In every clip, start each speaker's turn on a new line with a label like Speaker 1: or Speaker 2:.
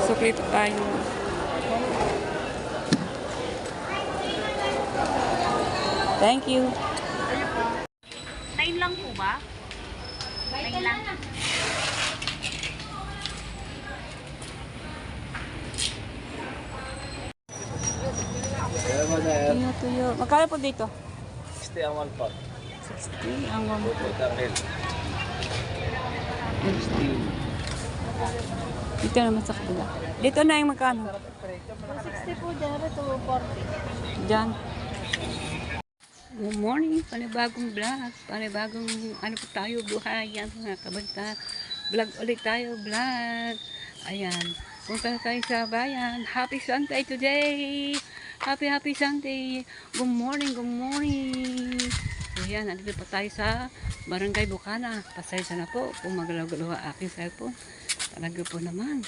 Speaker 1: Sukrito tayo. Thank you.
Speaker 2: 9 lang po ba? 9 lang.
Speaker 1: Tuyo. Magkano po dito?
Speaker 3: 60 ang 1 pot.
Speaker 1: 60 ang 1 po. Dito naman sa kabila. Dito na yung magkano?
Speaker 2: 60 po dyan, ito 40.
Speaker 1: Diyan. Good morning, panibagong vlog, panibagong ano po tayo, buhay, yan mga kabanta, vlog ulit tayo, vlog, ayan, punta tayo sa bayan, happy Sunday today, happy Sunday, good morning, ayan, nandito pa tayo sa Barangay Bukana, pasensya na po, kung magalaw-galaw aking cellphone, talaga po naman,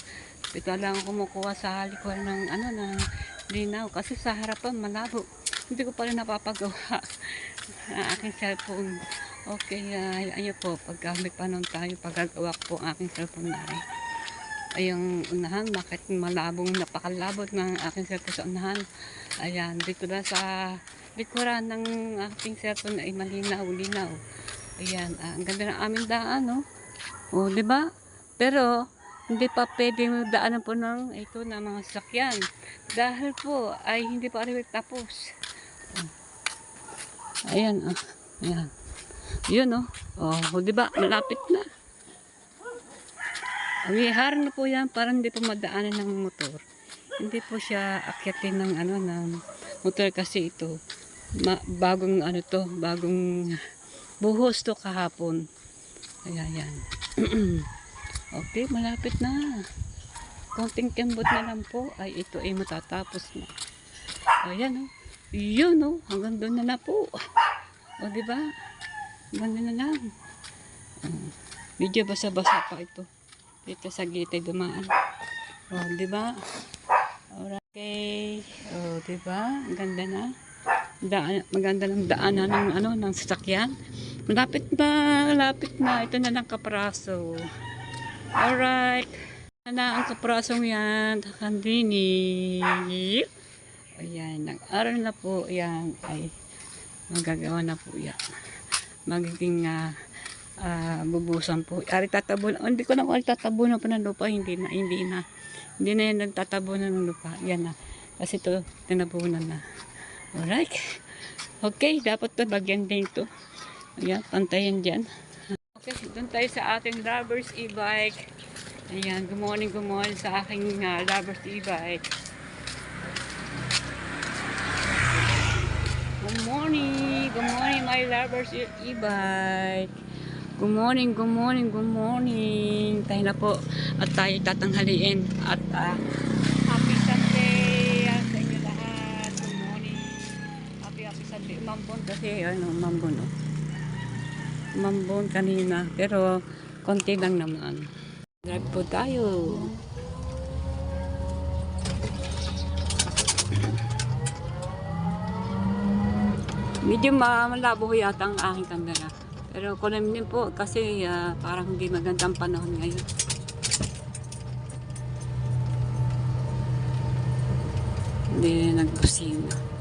Speaker 1: ito lang kumukuha sa likuan ng ano, ng linaw, kasi sa harapan malabo, hindi ko pa rin napapagawa ang aking cellphone. Okay, ayun po, pagka may panon tayo, pagagawa ko po ang aking cellphone na rin. Ayang unahan, bakit malabong napakalabot ng aking cellphone sa unahan. Ayan, dito na sa likuran ng aking cellphone ay malinaw-linaw. Ayan, ang ganda ng aming daan, no? O, diba? Pero, hindi pa pwedeng daanan po ng ito na mga sasakyan. Dahil po, ay hindi pa rin tapos. Ayan, ayan. Yun, oh, di ba? Malapit na. Wihar na po yan para hindi po madaanan ng motor. Hindi po siya akyatin ng ano ng motor kasi ito bagong ano to, bagong buhos to kahapon. Ayan, yan. Okay, malapit na. Konting kembot na lang po ay ito ay matatapos na. Ayan, oh. Yun, oh, hanggang doon na po. O, diba? Hanggang na lang. Medyo basa-basa pa ito. Dito sa gitay dumaan. O, diba? Alright. Okay. O, diba? Ang ganda na. Maganda ng daanan ng, ano, ng sasakyan. Malapit na. Ito na lang kapraso. Alright. Na ang kaprasong yan. Kandini. Ayan, nag-aral na po yan ay magagawa na po yan. Magiging bubusan po. Ari tatabon, hindi ko na kung tatabunan pa ng lupa, hindi na yan nagtatabunan ng lupa. Yan na. Kasi ito, tinabunan na. Alright. Okay, dapat ito, bagyan din ito. Ayan, pantayan dyan. Okay, doon tayo sa ating Lovers e-bike. Ayan, good morning sa aking Lovers e-bike. Good morning my lovers e-bike. Good morning. Tayo na po at tayo tatanghaliin at happy Sunday sa inyo lahat. Good morning. Happy Sunday. Umambon kasi umambon umambon kanina pero konti lang naman. Drive po tayo. Medyo malabo yata ang aking camera. Pero kunin din po kasi parang hindi magandang panahon ngayon. Hindi nag-busina.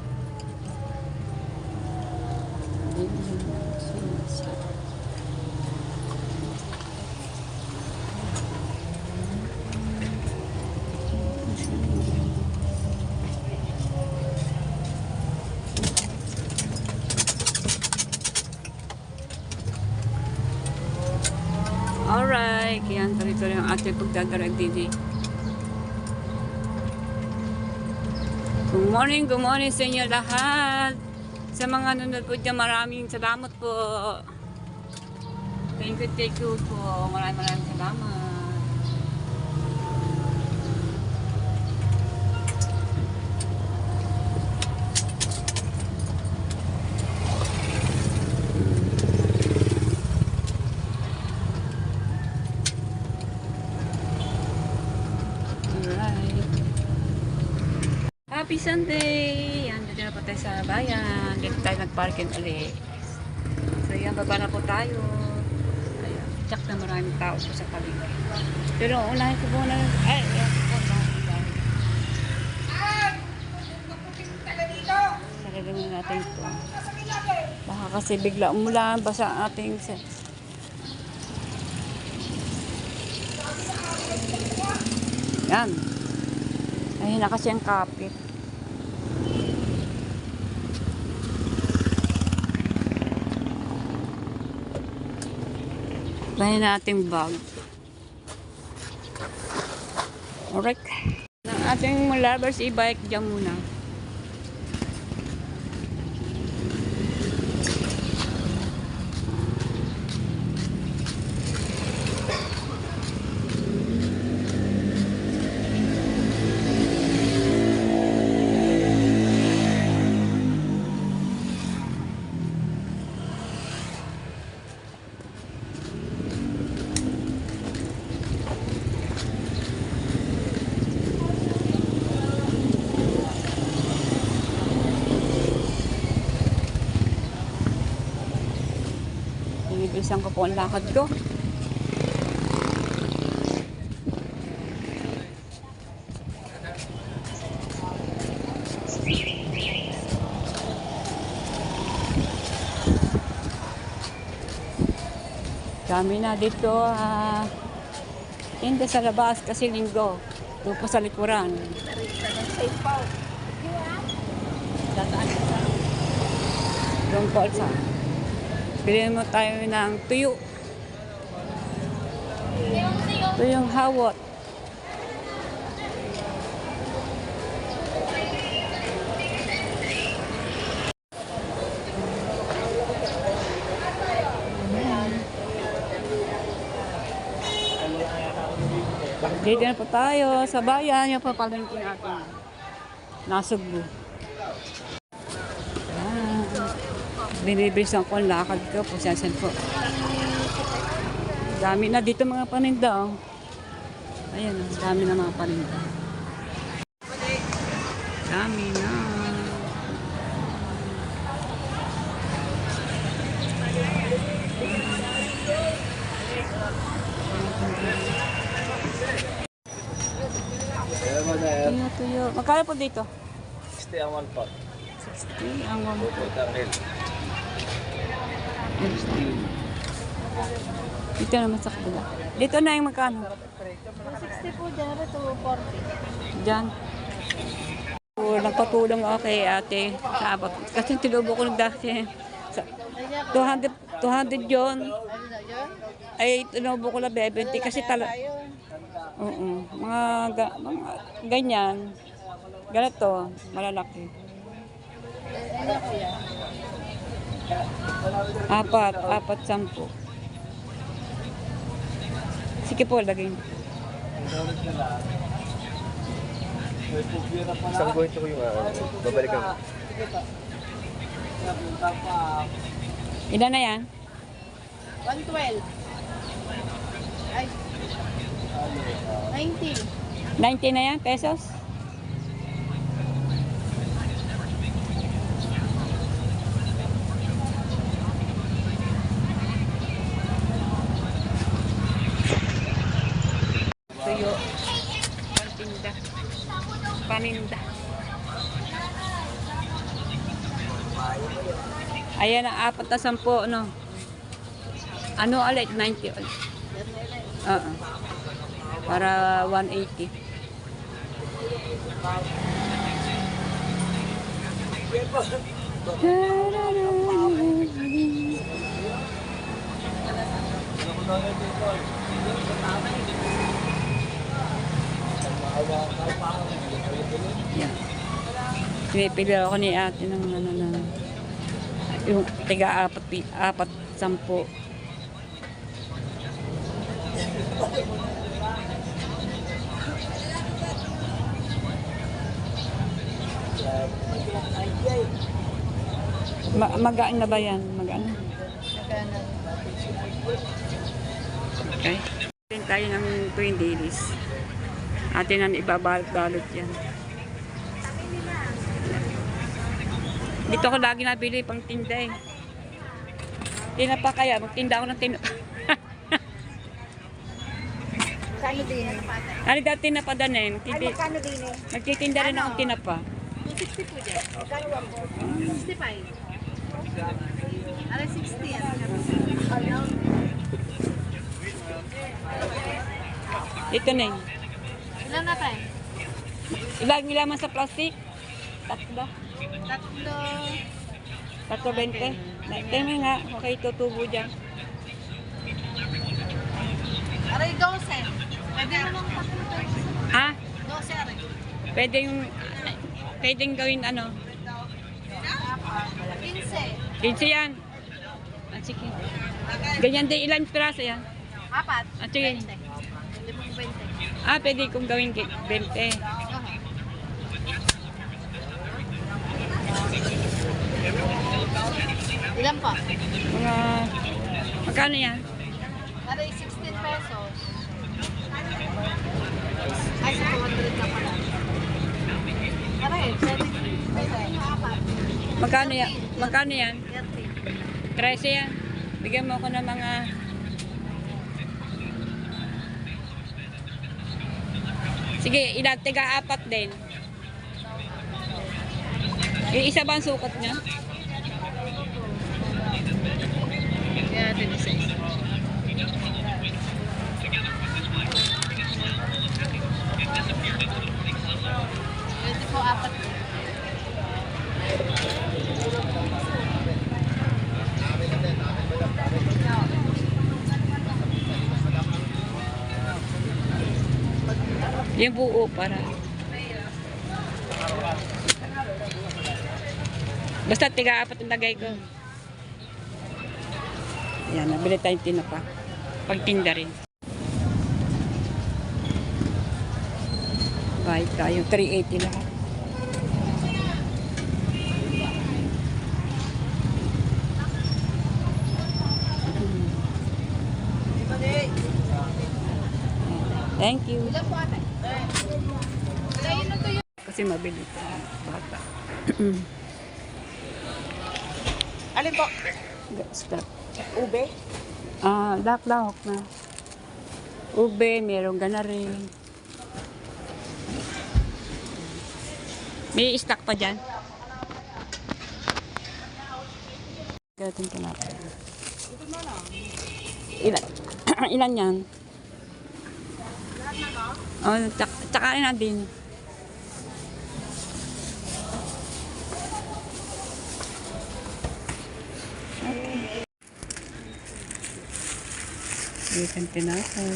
Speaker 1: Alright, kaya tuloy-tuloy ang ating pagdadarag din. Good morning sa inyo lahat. Sa mga nanonood po dyan, maraming salamat po. Thank you po. Maraming salamat. Happy Sunday! Yan, dito na po tayo sa bayan. Dito tayo nag-parking ulit. So yan, baba na po tayo. Ayan, check na maraming tao po sa paligid. Pero unahin ko muna, ay, yan po. Lalagyan natin ito. Baka kasi bigla umulan, basa ang ating set. Yan. Ayun na kasi ang kapit. Bahin natin bag. Alright. Ang ating lovers e-bike dyan muna. Bilisan ko po ang lakad ko. Dami na dito. Hindi sa labas kasi linggo. Doon po sa likuran. Doon po sa. Bilhin mo tayo ng tuyo. Tuyong hawot. Dito na po tayo sa bayan. Yung papalengke natin. Nasugbo. Binibilisan ko ang lakad ko. Pusasan ko. Dami na dito mga paninda. Oh. Ayan, oh, dami na mga paninda. Dami na. Tuyo. Magkano po dito?
Speaker 3: 60 ang 1 pot.
Speaker 1: 60 ang 1 pot. Dito naman sa kabila. Dito na yung magkano?
Speaker 2: 260 po dyan, ito 240.
Speaker 1: Diyan. Nagpatulong ako kay ate sa abot. Kasi tinubo ko dati. 200 yun. Ay, tinubo ko lang 70 kasi Oo. Mga ganyan. Ganito, malalaki. Apat, 10. Sige po, lagay.
Speaker 3: Isang buhay ito ko yung babalikan ko.
Speaker 1: Ilan na yan?
Speaker 2: 112. Ay. 90.
Speaker 1: 90 na yan, pesos? Tuyo. Paninda. Paninda. Ayan ang 4 na 10, no? Ano ulit? 90 ulit. Oo. Para 180. Yan. Pinipili ako ni ate ng ano na yung tiga 4, 10. Magaan na ba yan? Magaan na. Okay. Atin tayo ng Twin Dailies. Atin ang ibabalot yan. Dito ko lagi nabili pang tinda eh. Tinapa kaya, magtinda ako ng tinapa.
Speaker 2: Kano din?
Speaker 1: Ano dati tinapa danin?
Speaker 2: Ay, magkano din?
Speaker 1: Magtitinda rin akong tinapa.
Speaker 2: 60 po dyan. 65. Aray 60 yan.
Speaker 1: Ito na yun.
Speaker 2: Ilan na tayo?
Speaker 1: Ilang laman sa plastic? Tatlo.
Speaker 2: Tatlo.
Speaker 1: 4.20. Tama nga, okay, tutubo dyan.
Speaker 2: Aray 12. Pwede mo nang tatlo.
Speaker 1: Ha?
Speaker 2: 12 aray.
Speaker 1: Pwedeng gawin ano?
Speaker 2: 15.
Speaker 1: 15 yan. Ah, sige. Ganyan din, ilan piraso yan?
Speaker 2: Apat.
Speaker 1: Ah, sige.
Speaker 2: 20. Pwede mong 20.
Speaker 1: Ah, pwede kong gawin 20.
Speaker 2: Ilan pa?
Speaker 1: Mga, magkano yan?
Speaker 2: Aray 16 pesos. Ay, sa 200 ka pala. Aray, 70 pesos. Apat.
Speaker 1: Magkano yan? Magkano yan?
Speaker 2: 30.
Speaker 1: 13 yan. Bigyan mo ako ng mga... Sige, ilan? Tiga-apat din. Yung isa ba ang sukat niya?
Speaker 2: Kaya din isa-isa. Pwede po apat.
Speaker 1: Yung buo para. Basta tiga-apat ang lagay ko. Yan, nabili tayong tinapa. Pagtinda rin. Bayad tayo, 380 lahat. Thank you.
Speaker 2: Ilan po ate? Ayun na to yun.
Speaker 1: Kasi mabili ito. Bata.
Speaker 2: Alin po?
Speaker 1: Stop.
Speaker 2: Ube?
Speaker 1: Ah, laklak na. Ube, meron ka na rin. May stock pa dyan. Gatin ka natin. Ilan? Ilan yan? Oh, tsaka na din. Gatin tinapay.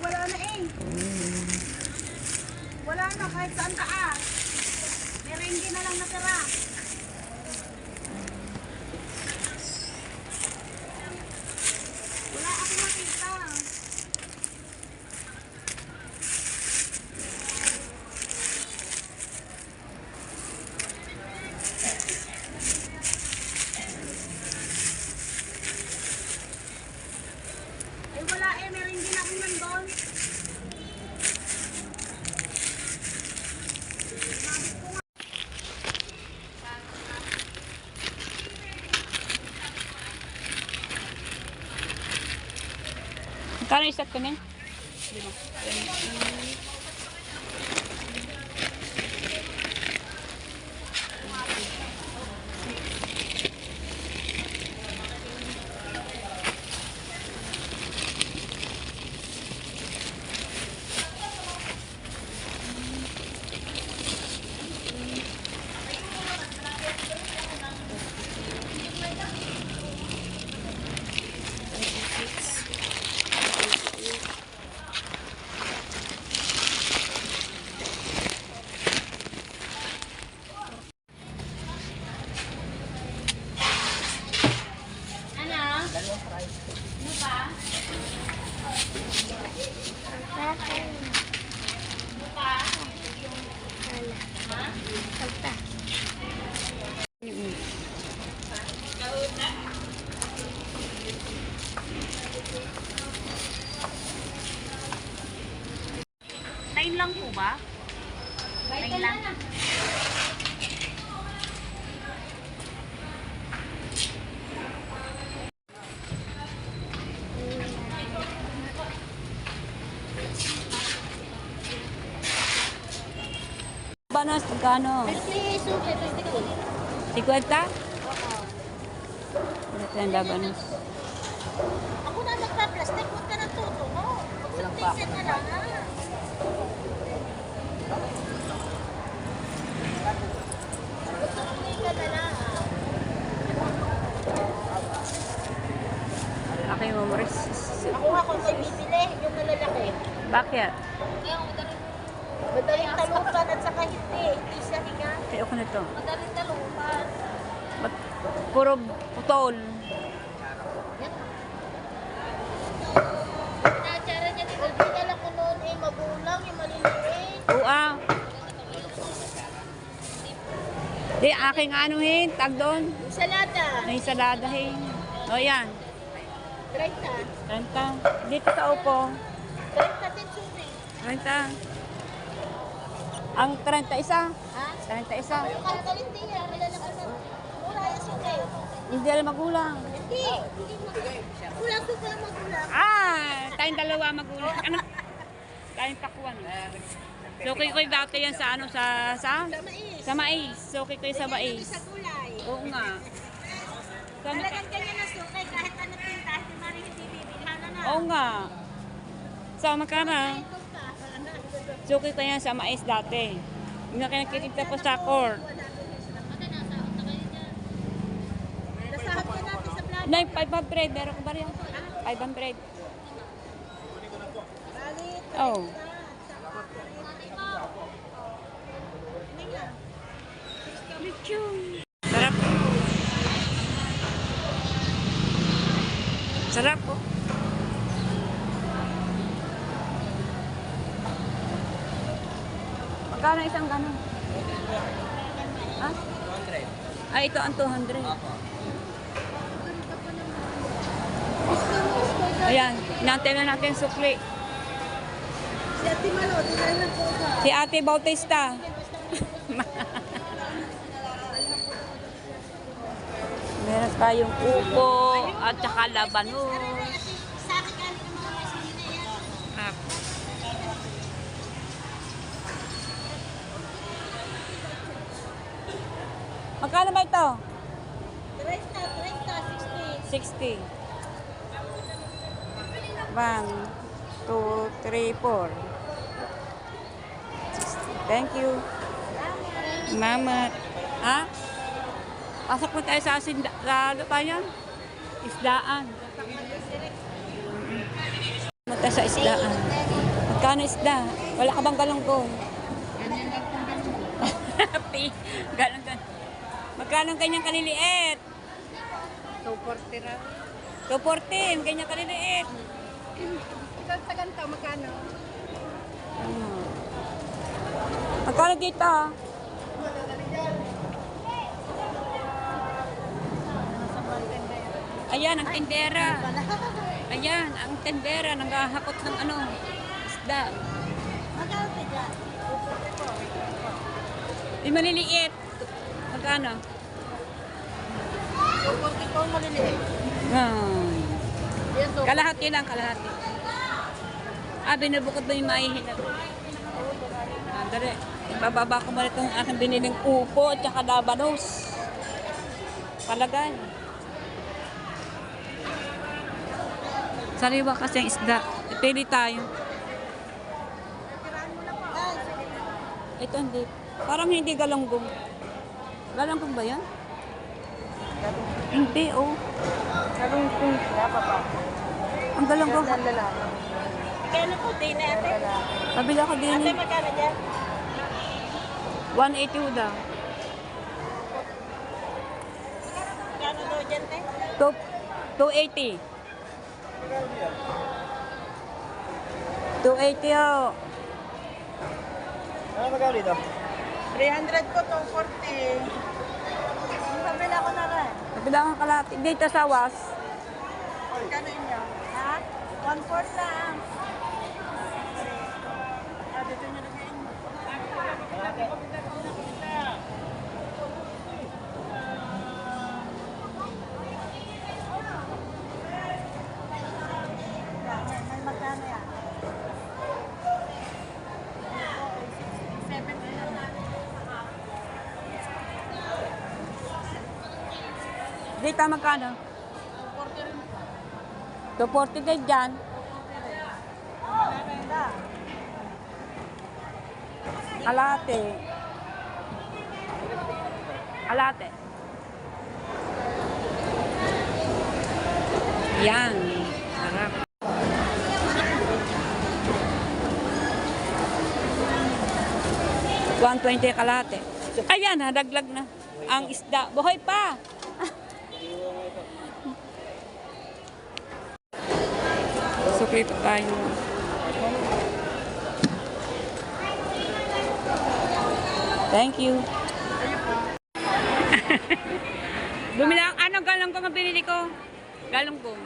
Speaker 2: Wala na eh. Wala na kahit saan ka ah. Merengue na lang natira. Wala ako makita. Eh wala eh, merengue na ako nandun.
Speaker 1: Kano isa ko na?
Speaker 2: Nine lang po ba? Nine lang.
Speaker 1: labanos, magkano?
Speaker 2: 50 suki, 50 ko.
Speaker 1: 50? Ito yung labanos.
Speaker 2: Ako na magpa-plastic, huwag ka na tuto mo. Mag-subtition na lang ha. Mag-subtition ka na lang ha.
Speaker 1: Okay, Mamoris.
Speaker 2: Ako nga kung may bibili, yung nalalaki.
Speaker 1: Bakit?
Speaker 2: Madaling talupan at saka hindi siya hinga.
Speaker 1: Kaya ako na to.
Speaker 2: Madaling talupan.
Speaker 1: Puro putol.
Speaker 2: Natsara niya dito, dinala ko noon eh, magulang, yung maliliit.
Speaker 1: Oo ah. Di, aking anuhin, tag doon.
Speaker 2: Yung salada,
Speaker 1: May saladahin. O yan.
Speaker 2: 30.
Speaker 1: 30. Dito sa upo.
Speaker 2: 30 din suki.
Speaker 1: 30. Ang 31.
Speaker 2: Ha?
Speaker 1: 31.
Speaker 2: Yung kalkalin din yan, malalaki na. Mura yung suki.
Speaker 1: Hindi alam magulang.
Speaker 2: Hindi. Kulang suki ang magulang.
Speaker 1: Ah! Tayong dalawa magulang. Ano? Tayong takwan. So, koy dati yan sa ano, sa
Speaker 2: Sa mais.
Speaker 1: Sa mais. So, koy sa mais.
Speaker 2: Sa gulay.
Speaker 1: Oo nga. Sa,
Speaker 2: Talagang ganyan na suki, kahit ano tinta, si Marie hindi bibilhan na.
Speaker 1: oo nga. Sa magkano?
Speaker 2: Ito pa.
Speaker 1: So, koy yan sa mais dati. Yung nakikita po sa court.
Speaker 2: Nasahap ka natin sa plan.
Speaker 1: Nay, 500. Meron ko ba rin? 500.
Speaker 2: Balit.
Speaker 1: Oh. Sarap. Sarap po. Magkano isang gano'n? Ha? Ay, ito ang 200. Ayan, inantay na natin sukli.
Speaker 2: Si Ate Malo, dinala na po ka.
Speaker 1: Si Ate Bautista. Meron tayong upo at saka labanos.
Speaker 2: Sa akin galing ng mga masina yan.
Speaker 1: Ah. Magkano ba ito?
Speaker 2: 30,
Speaker 1: 60.
Speaker 2: 60.
Speaker 1: 1, 2, 3, 4. 60. Thank you. Mamat. Ha? Pasok mo tayo sa ano pa yan? Isdaan. Pasok mo tayo sa isdaan. Magkano isda? Wala ka bang galunggong? Galunggong. Magkano ganyang kaliliit?
Speaker 2: 240 raw.
Speaker 1: 240, ganyan kaliliit.
Speaker 2: Sa ganito, magkano?
Speaker 1: Magkano dito? Ayan, ang tindera. Ayan, ang tindera. Nanghahakot ng ano, isda.
Speaker 2: Magkano tiga?
Speaker 1: Yung maliliit. Magkano?
Speaker 2: 240 po maliliit. Yan to.
Speaker 1: Kalahati lang, kalahati. Ah, binubukod ba yung maihilag? Dali. Ibababa ko muna itong aking biniling upo at saka labanos. Palagay. Sariwa kasi ang isda. Pili tayo. Ito hindi. Parang hindi galunggong. Galunggong ba yan? Hindi, oh.
Speaker 2: Galunggong sila, papa.
Speaker 1: Ang galunggong.
Speaker 2: Kaya po, din natin.
Speaker 1: Pabila ko din.
Speaker 2: Ate, magkano dyan?
Speaker 1: 180 daw.
Speaker 2: Magkano daw dyan, te?
Speaker 1: 280. 280 oh.
Speaker 3: Ano magkano dito?
Speaker 2: 300 ko, 240. Yung pabila ko na rin.
Speaker 1: Pabila ko kalahati. Dito sa was.
Speaker 2: Magkano inyo? Ha? 1/4 lang. Ah, dito nyo lagyan. May magkano yan? 70 lang.
Speaker 1: Dito magkano? 240 din dyan. Kalate. Kalate. Yan. Sarap. $120 kalate. Ayan, nadaglag na. Ang isda. Buhay pa. Sukli pa tayo. Thank you. Bumili ako. Anong galong kong binili ko? Galong kong.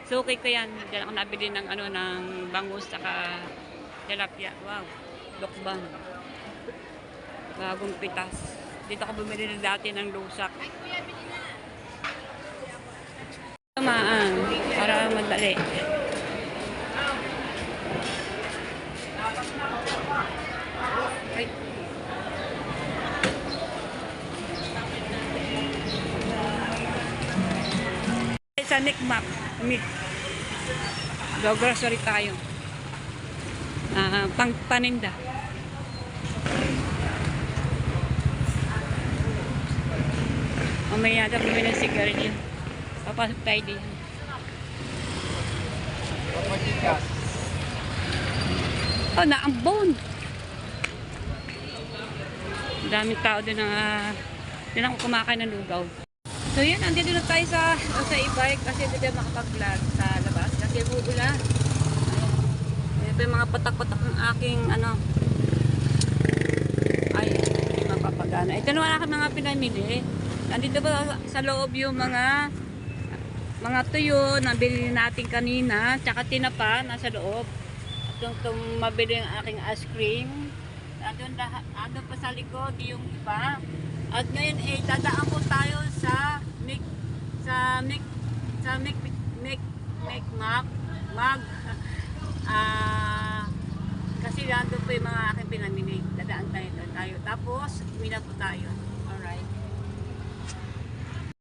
Speaker 1: Suki ko yan. Diyan ako nabili ng, ng bangus saka tilapia. Wow. Lokbang. Bagong pitas. Dito ako bumili na dati ng lusak. Tamaan. Para madali. Ay. Sa Nickmap. Grocery tayo. Pang paninda. Mamaya na bumili ng sigarilyo. Papasok tayo din. Oh, naambon. Daming tao din na din ako kumakain ng lugaw. So yun, andito na tayo sa e-bike kasi hindi tayo makapag-vlog sa labas kasi uulan. Ayan pa yung mga patak-patak ng aking ay, hindi mapapagana. Ito naman aking mga pinamili. Andito ba sa loob yung mga tuyo na bilhin natin kanina, tsaka tinapa nasa loob. At yung mabili ang aking ice cream. Andun pa sa likod yung iba. At ngayon dadaan po tayo sa Mag. Kasi nandun po yung mga aking pinamili. Dadaan tayo. Tapos, umina po tayo.